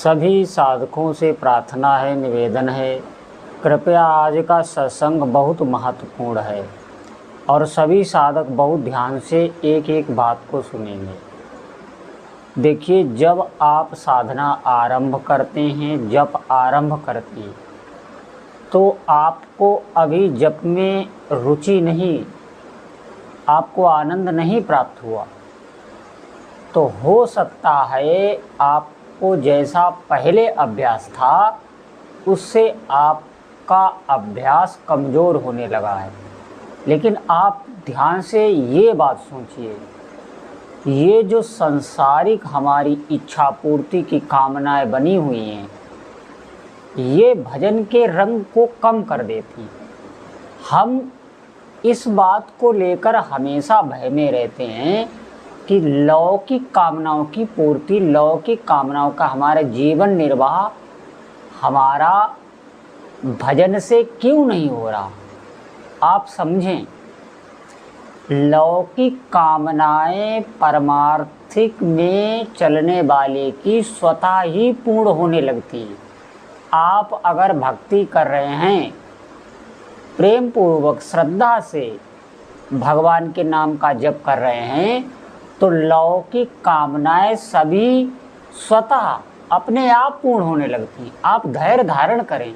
सभी साधकों से प्रार्थना है, निवेदन है, कृपया आज का सत्संग बहुत महत्वपूर्ण है और सभी साधक बहुत ध्यान से एक एक बात को सुनेंगे। देखिए, जब आप साधना आरंभ करते हैं, जप आरंभ करते हैं, तो आपको अभी जप में रुचि नहीं, आपको आनंद नहीं प्राप्त हुआ, तो हो सकता है आपको जैसा पहले अभ्यास था उससे आपका अभ्यास कमज़ोर होने लगा है। लेकिन आप ध्यान से ये बात सोचिए, ये जो सांसारिक हमारी इच्छा पूर्ति की कामनाएं बनी हुई हैं, ये भजन के रंग को कम कर देती। हम इस बात को लेकर हमेशा भय में रहते हैं कि लौकिक कामनाओं की पूर्ति, लौकिक कामनाओं का हमारा जीवन निर्वाह हमारा भजन से क्यों नहीं हो रहा। आप समझें, लौकिक कामनाएं परमार्थिक में चलने वाले की स्वतः ही पूर्ण होने लगती है। आप अगर भक्ति कर रहे हैं, प्रेम पूर्वक श्रद्धा से भगवान के नाम का जप कर रहे हैं, तो लौकिक कामनाएं सभी स्वतः अपने आप पूर्ण होने लगती। आप धैर्य धारण करें।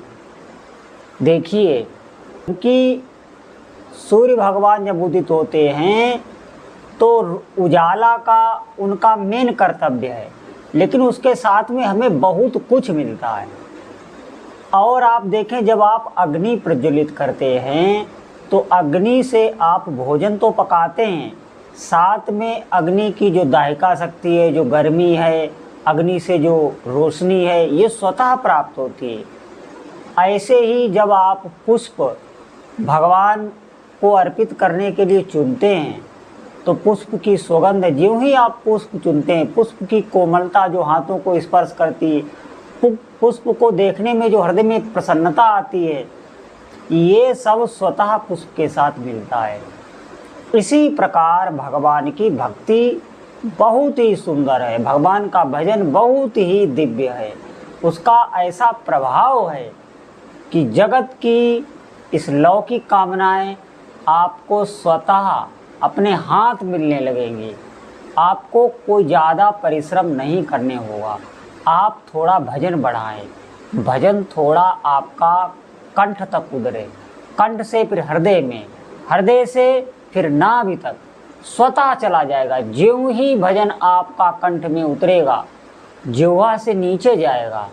देखिए, क्योंकि सूर्य भगवान जब उदित होते हैं तो उजाला का उनका मेन कर्तव्य है, लेकिन उसके साथ में हमें बहुत कुछ मिलता है। और आप देखें, जब आप अग्नि प्रज्वलित करते हैं तो अग्नि से आप भोजन तो पकाते हैं, साथ में अग्नि की जो दाहिका शक्ति है, जो गर्मी है, अग्नि से जो रोशनी है, ये स्वतः प्राप्त होती है। ऐसे ही जब आप पुष्प भगवान को अर्पित करने के लिए चुनते हैं तो पुष्प की सुगंध, ज्यों ही आप पुष्प चुनते हैं, पुष्प की कोमलता जो हाथों को स्पर्श करती है, पुष्प को देखने में जो हृदय में प्रसन्नता आती है, ये सब स्वतः पुष्प के साथ मिलता है। इसी प्रकार भगवान की भक्ति बहुत ही सुंदर है, भगवान का भजन बहुत ही दिव्य है। उसका ऐसा प्रभाव है कि जगत की इस लौकिक कामनाएं आपको स्वतः अपने हाथ मिलने लगेंगी। आपको कोई ज़्यादा परिश्रम नहीं करने होगा। आप थोड़ा भजन बढ़ाएं, भजन थोड़ा आपका कंठ तक उतरे, कंठ से फिर हृदय में, हृदय से फिर नाभि तक स्वतः चला जाएगा। ज्यों ही भजन आपका कंठ में उतरेगा, जिह्वा से नीचे जाएगा,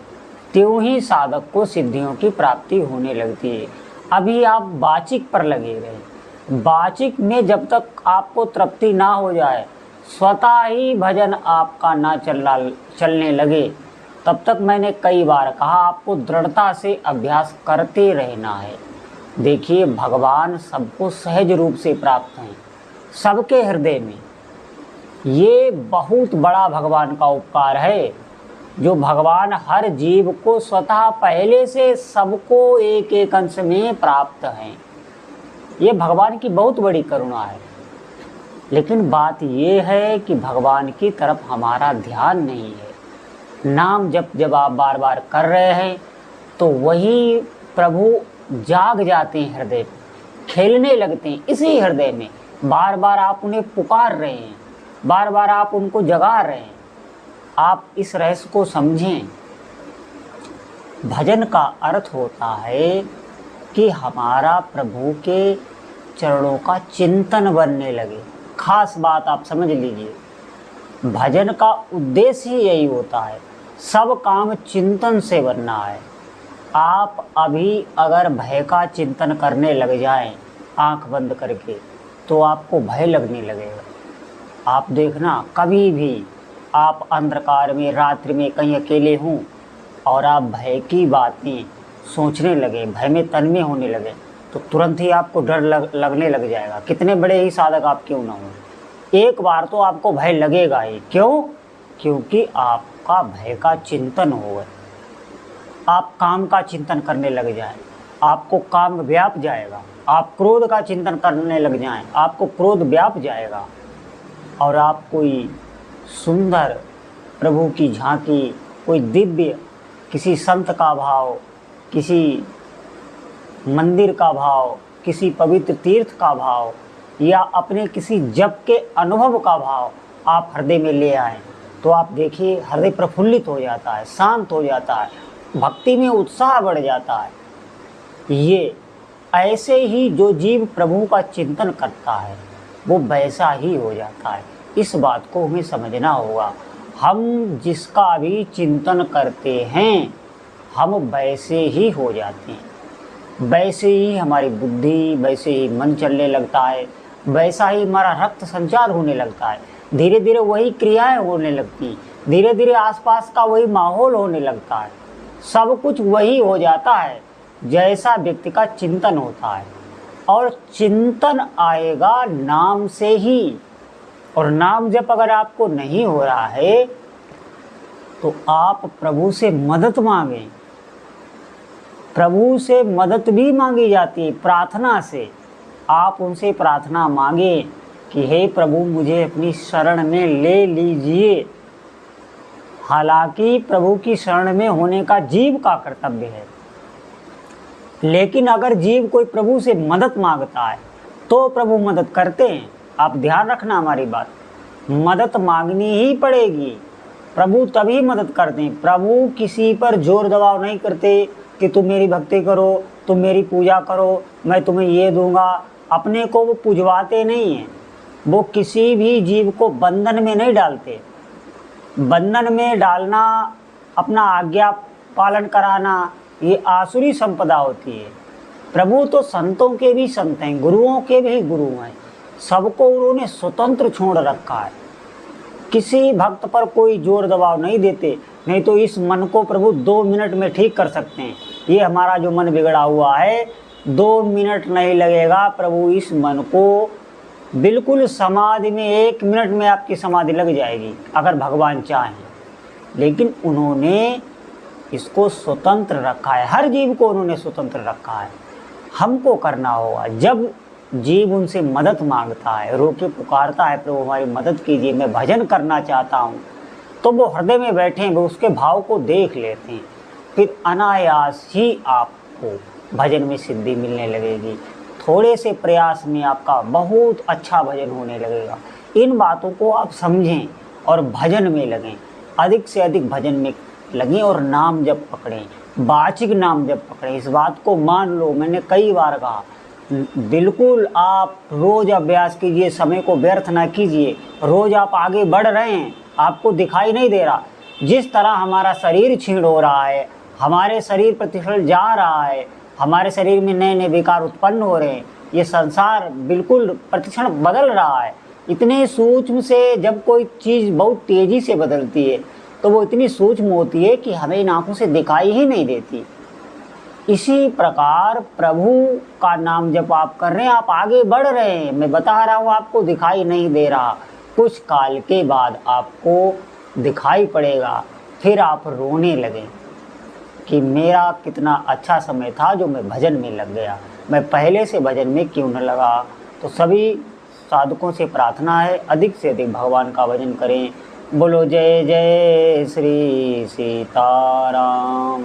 त्यों ही साधक को सिद्धियों की प्राप्ति होने लगती है। अभी आप वाचिक पर लगे रहे, वाचिक में जब तक आपको तृप्ति ना हो जाए, स्वतः ही भजन आपका ना चलने लगे, तब तक मैंने कई बार कहा आपको दृढ़ता से अभ्यास करते रहना है। देखिए, भगवान सबको सहज रूप से प्राप्त हैं, सबके हृदय में। ये बहुत बड़ा भगवान का उपकार है, जो भगवान हर जीव को स्वतः पहले से सबको एक एक अंश में प्राप्त हैं। ये भगवान की बहुत बड़ी करुणा है। लेकिन बात ये है कि भगवान की तरफ हमारा ध्यान नहीं है। नाम जब आप बार बार कर रहे हैं तो वही प्रभु जाग जाते हैं, हृदय खेलने लगते हैं इसी हृदय में। बार बार आप उन्हें पुकार रहे हैं, बार बार आप उनको जगा रहे हैं। आप इस रहस्य को समझें। भजन का अर्थ होता है कि हमारा प्रभु के चरणों का चिंतन बनने लगे। खास बात आप समझ लीजिए, भजन का उद्देश्य ही यही होता है, सब काम चिंतन से बनना है। आप अभी अगर भय का चिंतन करने लग जाएं आंख बंद करके, तो आपको भय लगने लगेगा। आप देखना, कभी भी आप अंधकार में, रात्रि में कहीं अकेले हों और आप भय की बातें सोचने लगे, भय में तन्मय होने लगे, तो तुरंत ही आपको डर लगने लग जाएगा। कितने बड़े ही साधक आप क्यों ना हो, एक बार तो आपको भय लगेगा ही। क्यों? क्योंकि आपका भय का चिंतन हो गया। आप काम का चिंतन करने लग जाएं, आपको काम व्याप जाएगा। आप क्रोध का चिंतन करने लग जाएं, आपको क्रोध व्याप जाएगा। और आप कोई सुंदर प्रभु की झांकी कोई दिव्य किसी संत का भाव, किसी मंदिर का भाव, किसी पवित्र तीर्थ का भाव या अपने किसी जप के अनुभव का भाव आप हृदय में ले आएं तो आप देखिए हृदय प्रफुल्लित हो जाता है, शांत हो जाता है, भक्ति में उत्साह बढ़ जाता है। ये ऐसे ही जो जीव प्रभु का चिंतन करता है वो वैसा ही हो जाता है। इस बात को हमें समझना होगा। हम जिसका भी चिंतन करते हैं हम वैसे ही हो जाते हैं, वैसे ही हमारी बुद्धि, वैसे ही मन चलने लगता है, वैसा ही हमारा रक्त संचार होने लगता है, धीरे धीरे वही क्रियाएं होने लगती, धीरे धीरे आसपास का वही माहौल होने लगता है, सब कुछ वही हो जाता है जैसा व्यक्ति का चिंतन होता है। और चिंतन आएगा नाम से ही, और नाम जप अगर आपको नहीं हो रहा है तो आप प्रभु से मदद मांगें। प्रभु से मदद भी मांगी जाती है प्रार्थना से। आप उनसे प्रार्थना मांगे कि हे प्रभु मुझे अपनी शरण में ले लीजिए। हालांकि प्रभु की शरण में होने का जीव का कर्तव्य है, लेकिन अगर जीव कोई प्रभु से मदद मांगता है तो प्रभु मदद करते हैं। आप ध्यान रखना हमारी बात, मदद मांगनी ही पड़ेगी, प्रभु तभी मदद करते हैं। प्रभु किसी पर जोर दबाव नहीं करते कि तुम मेरी भक्ति करो, तुम मेरी पूजा करो, मैं तुम्हें ये दूंगा। अपने को वो पुजवाते नहीं हैं, वो किसी भी जीव को बंधन में नहीं डालते। बंधन में डालना, अपना आज्ञा पालन कराना, ये आसुरी संपदा होती है। प्रभु तो संतों के भी संत हैं, गुरुओं के भी गुरु हैं, सबको उन्होंने स्वतंत्र छोड़ रखा है। किसी भक्त पर कोई जोर दबाव नहीं देते, नहीं तो इस मन को प्रभु 2 मिनट में ठीक कर सकते हैं। ये हमारा जो मन बिगड़ा हुआ है 2 मिनट नहीं लगेगा, प्रभु इस मन को बिल्कुल समाधि में 1 मिनट में आपकी समाधि लग जाएगी अगर भगवान चाहें। लेकिन उन्होंने इसको स्वतंत्र रखा है, हर जीव को उन्होंने स्वतंत्र रखा है। हमको करना होगा, जब जीव उनसे मदद मांगता है, रो के पुकारता है प्रभु हमारी मदद कीजिए, मैं भजन करना चाहता हूँ, तो वो हृदय में बैठे वो उसके भाव को देख लेते हैं, फिर अनायास ही आपको भजन में सिद्धि मिलने लगेगी। थोड़े से प्रयास में आपका बहुत अच्छा भजन होने लगेगा। इन बातों को आप समझें और भजन में लगें, अधिक से अधिक भजन में लगें और नाम जप पकड़ें, वाचिक नाम जप पकड़ें। इस बात को मान लो, मैंने कई बार कहा, बिल्कुल आप रोज़ अभ्यास कीजिए, समय को व्यर्थ ना कीजिए। रोज़ आप आगे बढ़ रहे हैं, आपको दिखाई नहीं दे रहा। जिस तरह हमारा शरीर क्षीण हो रहा है, हमारे शरीर प्रतिफल जा रहा है, हमारे शरीर में नए नए विकार उत्पन्न हो रहे हैं, ये संसार बिल्कुल प्रतिक्षण बदल रहा है। इतने सूक्ष्म से जब कोई चीज़ बहुत तेज़ी से बदलती है तो वो इतनी सूक्ष्म होती है कि हमें इन आँखों से दिखाई ही नहीं देती। इसी प्रकार प्रभु का नाम जब आप कर रहे हैं, आप आगे बढ़ रहे हैं, मैं बता रहा हूँ, आपको दिखाई नहीं दे रहा, कुछ काल के बाद आपको दिखाई पड़ेगा। फिर आप रोने लगें कि मेरा कितना अच्छा समय था जो मैं भजन में लग गया, मैं पहले से भजन में क्यों न लगा। तो सभी साधकों से प्रार्थना है, अधिक से अधिक भगवान का भजन करें। बोलो जय जय श्री सीताराम।